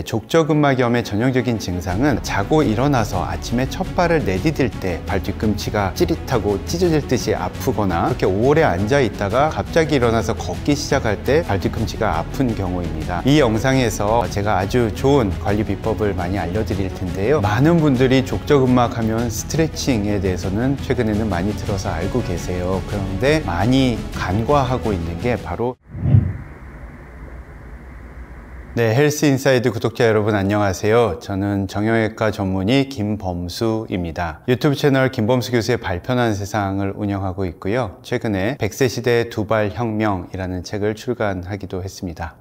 족저근막염의 전형적인 증상은 자고 일어나서 아침에 첫 발을 내디딜 때 발 뒤꿈치가 찌릿하고 찢어질 듯이 아프거나 이렇게 오래 앉아 있다가 갑자기 일어나서 걷기 시작할 때 발 뒤꿈치가 아픈 경우입니다. 이 영상에서 제가 아주 좋은 관리 비법을 많이 알려드릴 텐데요. 많은 분들이 족저근막 하면 스트레칭에 대해서는 최근에는 많이 들어서 알고 계세요. 그런데 많이 간과하고 있는 게 바로 헬스인사이드 구독자 여러분 안녕하세요. 저는 정형외과 전문의 김범수입니다. 유튜브 채널 김범수 교수의 발편한 세상을 운영하고 있고요. 최근에 100세 시대 두발 혁명이라는 책을 출간하기도 했습니다.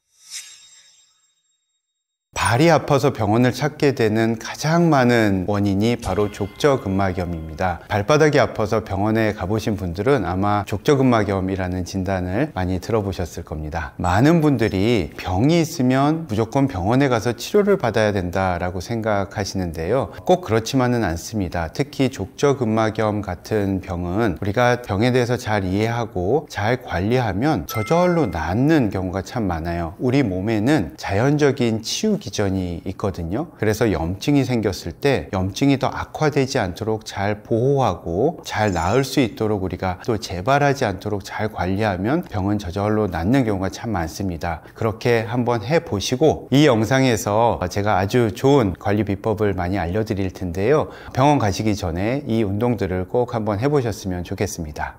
발이 아파서 병원을 찾게 되는 가장 많은 원인이 바로 족저근막염입니다. 발바닥이 아파서 병원에 가보신 분들은 아마 족저근막염이라는 진단을 많이 들어보셨을 겁니다. 많은 분들이 병이 있으면 무조건 병원에 가서 치료를 받아야 된다라고 생각하시는데요. 꼭 그렇지만은 않습니다. 특히 족저근막염 같은 병은 우리가 병에 대해서 잘 이해하고 잘 관리하면 저절로 낫는 경우가 참 많아요. 우리 몸에는 자연적인 치유 기전이 있거든요. 그래서 염증이 생겼을 때 염증이 더 악화되지 않도록 잘 보호하고 잘 나을 수 있도록 우리가 또 재발하지 않도록 잘 관리하면 병은 저절로 낫는 경우가 참 많습니다. 그렇게 한번 해보시고 이 영상에서 제가 아주 좋은 관리 비법을 많이 알려드릴 텐데요. 병원 가시기 전에 이 운동들을 꼭 한번 해보셨으면 좋겠습니다.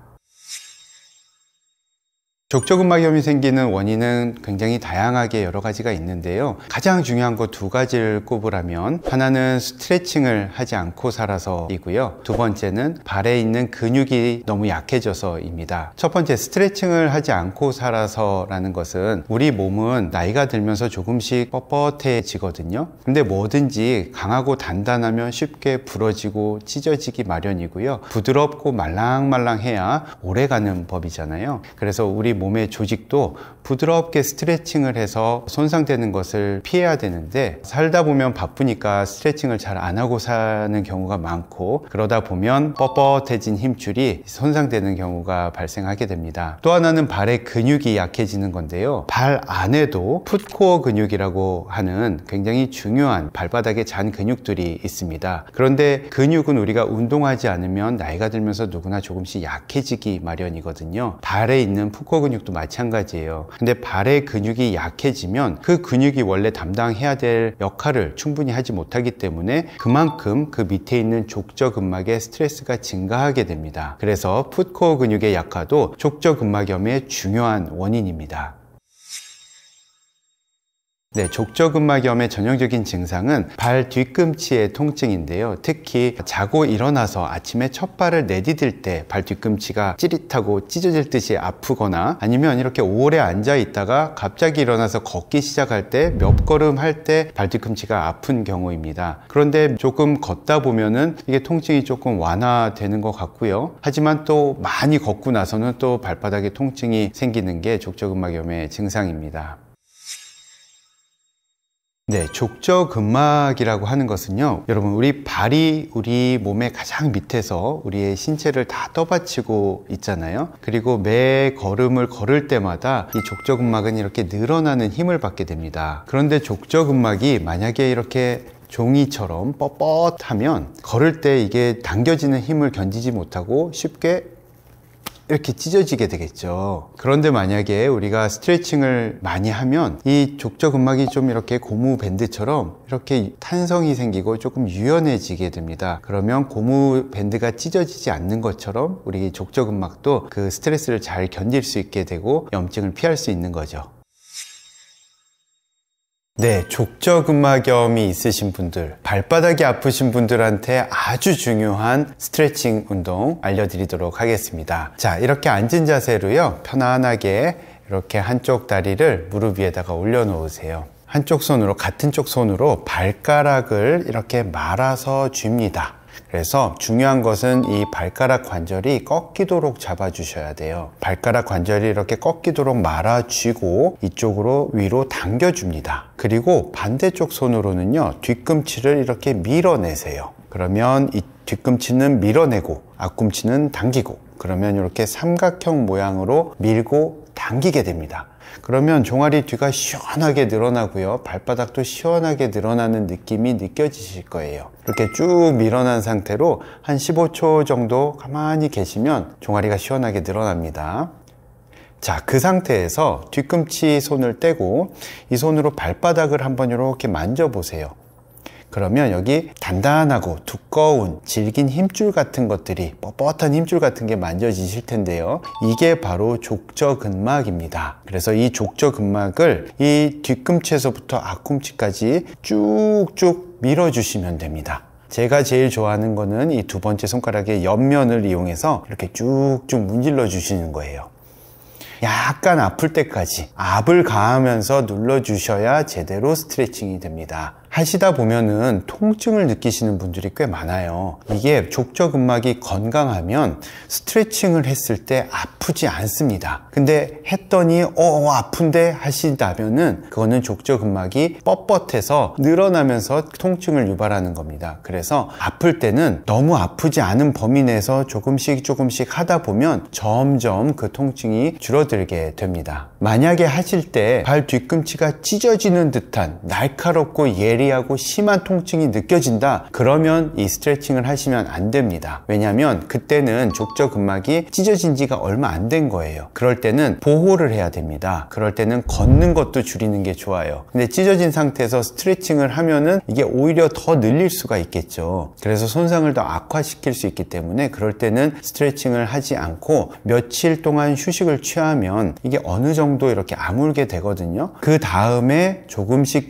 족저근막염이 생기는 원인은 굉장히 다양하게 여러 가지가 있는데요. 가장 중요한 거 두 가지를 꼽으라면 하나는 스트레칭을 하지 않고 살아서이고요. 두 번째는 발에 있는 근육이 너무 약해져서입니다. 첫 번째 스트레칭을 하지 않고 살아서라는 것은 우리 몸은 나이가 들면서 조금씩 뻣뻣해지거든요. 근데 뭐든지 강하고 단단하면 쉽게 부러지고 찢어지기 마련이고요. 부드럽고 말랑말랑해야 오래가는 법이잖아요. 그래서 우리 몸의 조직도 부드럽게 스트레칭을 해서 손상되는 것을 피해야 되는데 살다 보면 바쁘니까 스트레칭을 잘 안 하고 사는 경우가 많고 그러다 보면 뻣뻣해진 힘줄이 손상되는 경우가 발생하게 됩니다. 또 하나는 발의 근육이 약해지는 건데요. 발 안에도 풋코어 근육이라고 하는 굉장히 중요한 발바닥에 잔 근육들이 있습니다. 그런데 근육은 우리가 운동하지 않으면 나이가 들면서 누구나 조금씩 약해지기 마련이거든요. 발에 있는 풋코어 근육도 마찬가지예요. 근데 발의 근육이 약해지면 그 근육이 원래 담당해야 될 역할을 충분히 하지 못하기 때문에 그만큼 그 밑에 있는 족저근막에 스트레스가 증가하게 됩니다. 그래서 풋코어 근육의 약화도 족저근막염의 중요한 원인입니다. 족저근막염의 전형적인 증상은 발 뒤꿈치의 통증인데요. 특히 자고 일어나서 아침에 첫 발을 내디딜 때 발 뒤꿈치가 찌릿하고 찢어질 듯이 아프거나 아니면 이렇게 오래 앉아 있다가 갑자기 일어나서 걷기 시작할 때 몇 걸음 할 때 발 뒤꿈치가 아픈 경우입니다. 그런데 조금 걷다 보면은 이게 통증이 조금 완화되는 것 같고요. 하지만 또 많이 걷고 나서는 또 발바닥에 통증이 생기는 게 족저근막염의 증상입니다. 족저근막이라고 하는 것은요, 여러분 우리 발이 우리 몸의 가장 밑에서 우리의 신체를 다 떠받치고 있잖아요. 그리고 매 걸음을 걸을 때마다 이 족저근막은 이렇게 늘어나는 힘을 받게 됩니다. 그런데 족저근막이 만약에 이렇게 종이처럼 뻣뻣하면 걸을 때 이게 당겨지는 힘을 견디지 못하고 쉽게 이렇게 찢어지게 되겠죠. 그런데 만약에 우리가 스트레칭을 많이 하면 이 족저근막이 좀 이렇게 고무 밴드처럼 이렇게 탄성이 생기고 조금 유연해지게 됩니다. 그러면 고무 밴드가 찢어지지 않는 것처럼 우리 족저근막도 그 스트레스를 잘 견딜 수 있게 되고 염증을 피할 수 있는 거죠. 족저근막염이 있으신 분들, 발바닥이 아프신 분들한테 아주 중요한 스트레칭 운동 알려드리도록 하겠습니다. 자, 이렇게 앉은 자세로요, 편안하게 이렇게 한쪽 다리를 무릎 위에다가 올려놓으세요. 한쪽 손으로, 같은 쪽 손으로 발가락을 이렇게 말아서 쥡니다. 그래서 중요한 것은 이 발가락 관절이 꺾이도록 잡아주셔야 돼요. 발가락 관절이 이렇게 꺾이도록 말아쥐고 이쪽으로 위로 당겨줍니다. 그리고 반대쪽 손으로는요, 뒤꿈치를 이렇게 밀어내세요. 그러면 이 뒤꿈치는 밀어내고 앞꿈치는 당기고, 그러면 이렇게 삼각형 모양으로 밀고 당기게 됩니다. 그러면 종아리 뒤가 시원하게 늘어나고요. 발바닥도 시원하게 늘어나는 느낌이 느껴지실 거예요. 이렇게 쭉 밀어난 상태로 한 15초 정도 가만히 계시면 종아리가 시원하게 늘어납니다. 자, 그 상태에서 뒤꿈치 손을 떼고 이 손으로 발바닥을 한번 이렇게 만져보세요. 그러면 여기 단단하고 두꺼운 질긴 힘줄 같은 것들이, 뻣뻣한 힘줄 같은 게 만져지실 텐데요. 이게 바로 족저근막입니다. 그래서 이 족저근막을 이 뒤꿈치에서부터 앞꿈치까지 쭉쭉 밀어주시면 됩니다. 제가 제일 좋아하는 거는 이 두 번째 손가락의 옆면을 이용해서 이렇게 쭉쭉 문질러 주시는 거예요. 약간 아플 때까지 압을 가하면서 눌러주셔야 제대로 스트레칭이 됩니다. 하시다 보면은 통증을 느끼시는 분들이 꽤 많아요. 이게 족저근막이 건강하면 스트레칭을 했을 때 아프지 않습니다. 근데 했더니 아픈데 하시다면은 그거는 족저근막이 뻣뻣해서 늘어나면서 통증을 유발하는 겁니다. 그래서 아플 때는 너무 아프지 않은 범위 내에서 조금씩 하다 보면 점점 그 통증이 줄어들게 됩니다. 만약에 하실 때 발 뒤꿈치가 찢어지는 듯한 날카롭고 예리하고 심한 통증이 느껴진다, 그러면 이 스트레칭을 하시면 안 됩니다. 왜냐하면 그때는 족저근막이 찢어진 지가 얼마 안 된 거예요. 그럴 때는 보호를 해야 됩니다. 그럴 때는 걷는 것도 줄이는 게 좋아요. 근데 찢어진 상태에서 스트레칭을 하면은 이게 오히려 더 늘릴 수가 있겠죠. 그래서 손상을 더 악화시킬 수 있기 때문에 그럴 때는 스트레칭을 하지 않고 며칠 동안 휴식을 취하면 이게 어느 정도 이렇게 아물게 되거든요. 그 다음에 조금씩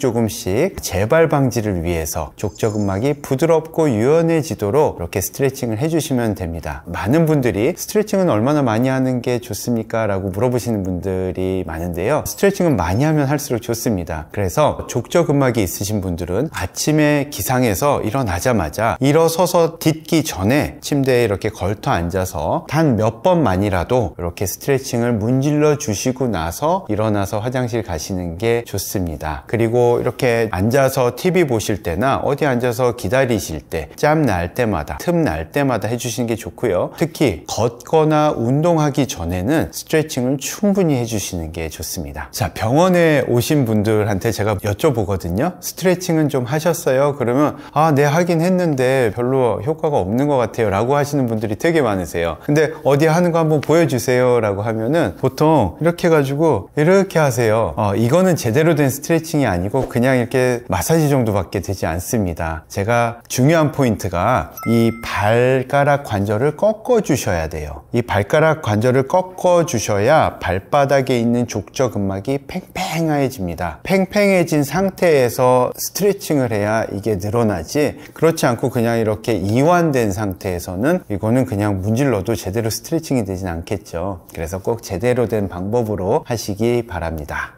재발 방지를 위해서 족저근막이 부드럽고 유연해지도록 이렇게 스트레칭을 해주시면 됩니다. 많은 분들이 스트레칭은 얼마나 많이 하는 게 좋습니까? 라고 물어보시는 분들이 많은데요. 스트레칭은 많이 하면 할수록 좋습니다. 그래서 족저근막이 있으신 분들은 아침에 기상해서 일어나자마자 일어서서 딛기 전에 침대에 이렇게 걸터 앉아서 단 몇 번만이라도 이렇게 스트레칭을 문질러 주시고 나서 일어나서 화장실 가시는 게 좋습니다. 그리고 이렇게 앉아서 TV 보실 때나 어디 앉아서 기다리실 때, 짬 날 때마다, 틈 날 때마다 해주시는 게 좋고요. 특히 걷거나 운동하기 전에는 스트레칭을 충분히 해주시는 게 좋습니다. 자, 병원에 오신 분들한테 제가 여쭤보거든요. 스트레칭은 좀 하셨어요? 그러면 네, 하긴 했는데 별로 효과가 없는 것 같아요 라고 하시는 분들이 되게 많으세요. 근데 어디 하는 거 한번 보여주세요 라고 하면은 보통 이렇게 해가지고 이렇게 하세요. 이거는 제대로 된 스트레칭이 아니고 그냥 이렇게 마사지 정도밖에 되지 않습니다. 제가 중요한 포인트가 이 발가락 관절을 꺾어 주셔야 돼요. 이 발가락 관절을 꺾어 주셔야 발바닥에 있는 족저근막이 팽팽해집니다. 팽팽해진 상태에서 스트레칭을 해야 이게 늘어나지, 그렇지 않고 그냥 이렇게 이완된 상태에서는 이거는 그냥 문질러도 제대로 스트레칭이 되진 않겠죠. 그래서 꼭 제대로 된 방법으로 하시기 바랍니다.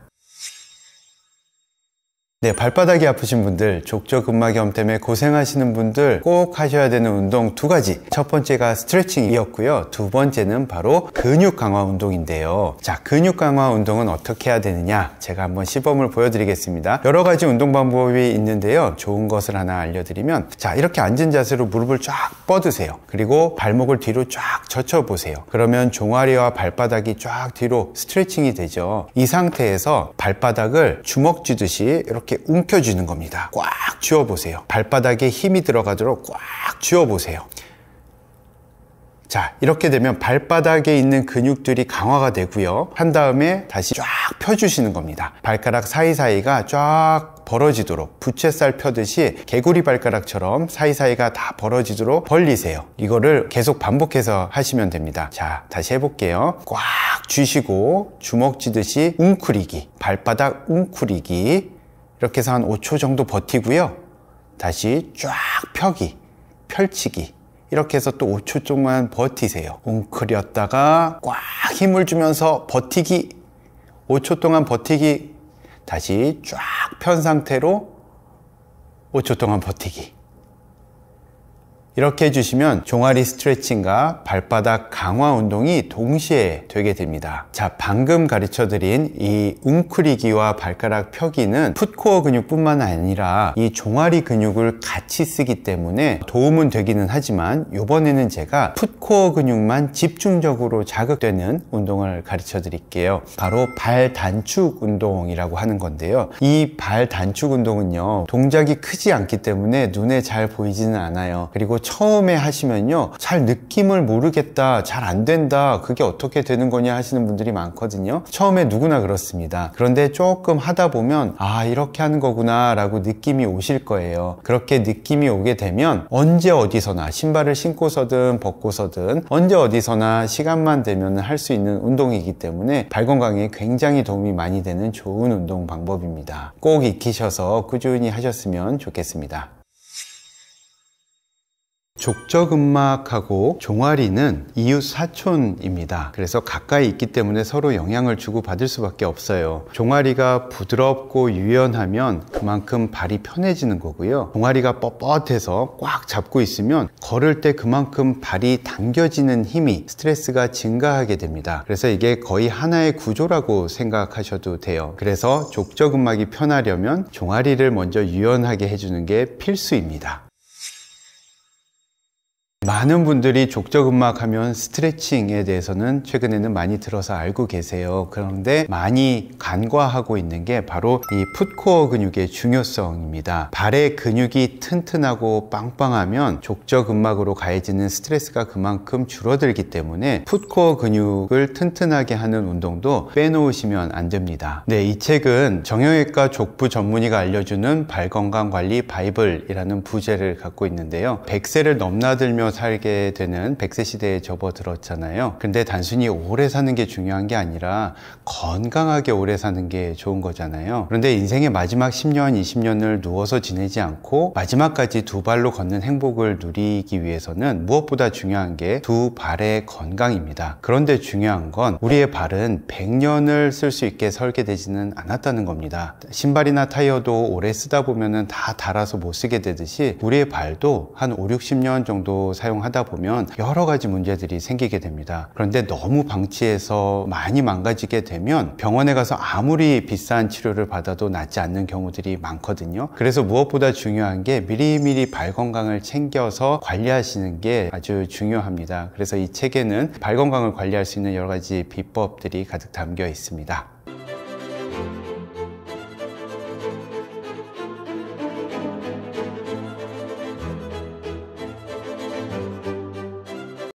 네, 발바닥이 아프신 분들, 족저근막염 때문에 고생하시는 분들 꼭 하셔야 되는 운동 두 가지. 첫 번째가 스트레칭이었고요. 두 번째는 바로 근육 강화 운동인데요. 자, 근육 강화 운동은 어떻게 해야 되느냐? 제가 한번 시범을 보여드리겠습니다. 여러 가지 운동 방법이 있는데요. 좋은 것을 하나 알려드리면, 자, 이렇게 앉은 자세로 무릎을 쫙 뻗으세요. 그리고 발목을 뒤로 쫙 젖혀보세요. 그러면 종아리와 발바닥이 쫙 뒤로 스트레칭이 되죠. 이 상태에서 발바닥을 주먹 쥐듯이 이렇게 움켜쥐는 겁니다. 꽉 쥐어보세요. 발바닥에 힘이 들어가도록 꽉 쥐어보세요. 자, 이렇게 되면 발바닥에 있는 근육들이 강화가 되고요. 한 다음에 다시 쫙 펴주시는 겁니다. 발가락 사이사이가 쫙 벌어지도록, 부채살 펴듯이 개구리 발가락처럼 사이사이가 다 벌어지도록 벌리세요. 이거를 계속 반복해서 하시면 됩니다. 자, 다시 해볼게요. 꽉 쥐시고 주먹 쥐듯이 웅크리기, 발바닥 웅크리기. 이렇게 해서 한 5초 정도 버티고요. 다시 쫙 펴기, 펼치기. 이렇게 해서 또 5초 동안 버티세요. 웅크렸다가 꽉 힘을 주면서 버티기, 5초 동안 버티기. 다시 쫙 편 상태로 5초 동안 버티기. 이렇게 해주시면 종아리 스트레칭과 발바닥 강화 운동이 동시에 되게 됩니다. 자, 방금 가르쳐드린 이 웅크리기와 발가락 펴기는 풋코어 근육뿐만 아니라 이 종아리 근육을 같이 쓰기 때문에 도움은 되기는 하지만 이번에는 제가 풋코어 근육만 집중적으로 자극되는 운동을 가르쳐 드릴게요. 바로 발 단축 운동이라고 하는 건데요. 이 발 단축 운동은요, 동작이 크지 않기 때문에 눈에 잘 보이지는 않아요. 그리고 처음에 하시면요, 잘 느낌을 모르겠다, 잘 안 된다, 그게 어떻게 되는 거냐 하시는 분들이 많거든요. 처음에 누구나 그렇습니다. 그런데 조금 하다 보면 아, 이렇게 하는 거구나 라고 느낌이 오실 거예요. 그렇게 느낌이 오게 되면 언제 어디서나 신발을 신고서든 벗고서든 언제 어디서나 시간만 되면 할 수 있는 운동이기 때문에 발 건강에 굉장히 도움이 많이 되는 좋은 운동 방법입니다. 꼭 익히셔서 꾸준히 하셨으면 좋겠습니다. 족저근막하고 종아리는 이웃 사촌입니다. 그래서 가까이 있기 때문에 서로 영향을 주고 받을 수밖에 없어요. 종아리가 부드럽고 유연하면 그만큼 발이 편해지는 거고요. 종아리가 뻣뻣해서 꽉 잡고 있으면 걸을 때 그만큼 발이 당겨지는 힘이 스트레스가 증가하게 됩니다. 그래서 이게 거의 하나의 구조라고 생각하셔도 돼요. 그래서 족저근막이 편하려면 종아리를 먼저 유연하게 해주는 게 필수입니다. 많은 분들이 족저근막 하면 스트레칭에 대해서는 최근에는 많이 들어서 알고 계세요. 그런데 많이 간과하고 있는 게 바로 이 풋코어 근육의 중요성입니다. 발의 근육이 튼튼하고 빵빵하면 족저근막으로 가해지는 스트레스가 그만큼 줄어들기 때문에 풋코어 근육을 튼튼하게 하는 운동도 빼놓으시면 안 됩니다. 네, 이 책은 정형외과 족부 전문의가 알려주는 발건강관리 바이블이라는 부제를 갖고 있는데요. 100세를 넘나들며 살게 되는 100세 시대에 접어들었잖아요. 근데 단순히 오래 사는 게 중요한 게 아니라 건강하게 오래 사는 게 좋은 거잖아요. 그런데 인생의 마지막 10년, 20년을 누워서 지내지 않고 마지막까지 두 발로 걷는 행복을 누리기 위해서는 무엇보다 중요한 게 두 발의 건강입니다. 그런데 중요한 건 우리의 발은 100년을 쓸 수 있게 설계되지는 않았다는 겁니다. 신발이나 타이어도 오래 쓰다 보면은 다 닳아서 못 쓰게 되듯이 우리의 발도 한 5, 60년 정도 사용하다 보면 여러 가지 문제들이 생기게 됩니다. 그런데 너무 방치해서 많이 망가지게 되면 병원에 가서 아무리 비싼 치료를 받아도 낫지 않는 경우들이 많거든요. 그래서 무엇보다 중요한 게 미리미리 발 건강을 챙겨서 관리하시는 게 아주 중요합니다. 그래서 이 책에는 발 건강을 관리할 수 있는 여러 가지 비법들이 가득 담겨 있습니다.